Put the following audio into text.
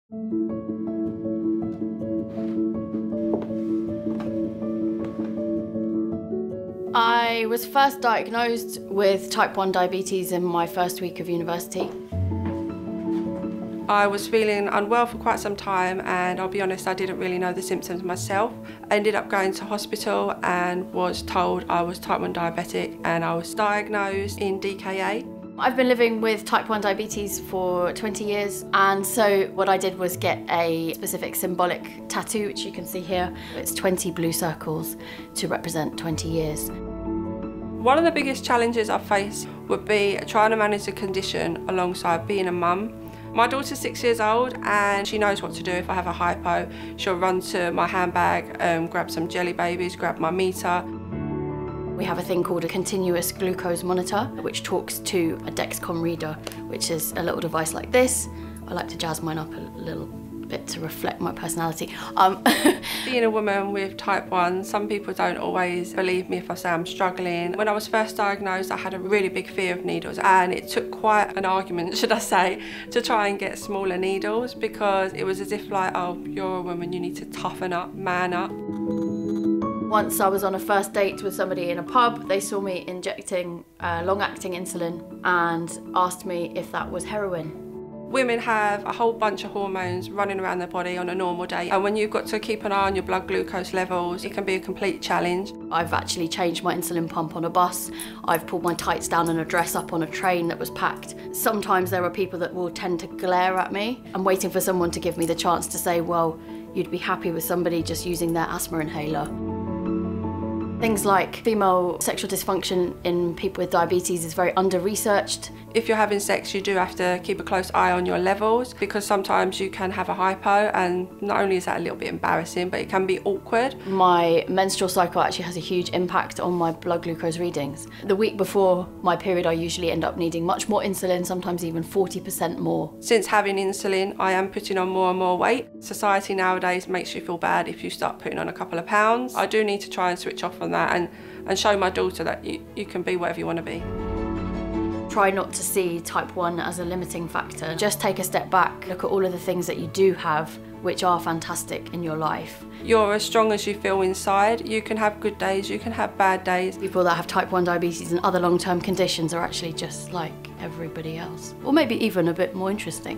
I was first diagnosed with type 1 diabetes in my first week of university. I was feeling unwell for quite some time, and I'll be honest, I didn't really know the symptoms myself. I ended up going to hospital and was told I was type 1 diabetic, and I was diagnosed in DKA. I've been living with type 1 diabetes for 20 years, and so what I did was get a specific symbolic tattoo, which you can see here. It's 20 blue circles to represent 20 years. One of the biggest challenges I face would be trying to manage the condition alongside being a mum. My daughter's 6 years old and she knows what to do if I have a hypo. She'll run to my handbag, grab some jelly babies, grab my meter. We have a thing called a continuous glucose monitor, which talks to a Dexcom reader, which is a little device like this. I like to jazz mine up a little bit to reflect my personality. Being a woman with type 1, some people don't always believe me if I say I'm struggling. When I was first diagnosed, I had a really big fear of needles, and it took quite an argument, should I say, to try and get smaller needles, because it was as if like, oh, you're a woman, you need to toughen up, man up. Once I was on a first date with somebody in a pub, they saw me injecting long-acting insulin and asked me if that was heroin. Women have a whole bunch of hormones running around their body on a normal day, and when you've got to keep an eye on your blood glucose levels, it can be a complete challenge. I've actually changed my insulin pump on a bus. I've pulled my tights down and a dress up on a train that was packed. Sometimes there are people that will tend to glare at me. I'm waiting for someone to give me the chance to say, well, you'd be happy with somebody just using their asthma inhaler. Things like female sexual dysfunction in people with diabetes is very under-researched. If you're having sex, you do have to keep a close eye on your levels, because sometimes you can have a hypo, and not only is that a little bit embarrassing, but it can be awkward. My menstrual cycle actually has a huge impact on my blood glucose readings. The week before my period, I usually end up needing much more insulin, sometimes even 40% more. Since having insulin, I am putting on more and more weight. Society nowadays makes you feel bad if you start putting on a couple of pounds. I do need to try and switch off on that and show my daughter that you can be whatever you want to be. Try not to see type 1 as a limiting factor. Just take a step back, look at all of the things that you do have, which are fantastic in your life. You're as strong as you feel inside. You can have good days, you can have bad days. People that have type 1 diabetes and other long-term conditions are actually just like everybody else, or maybe even a bit more interesting.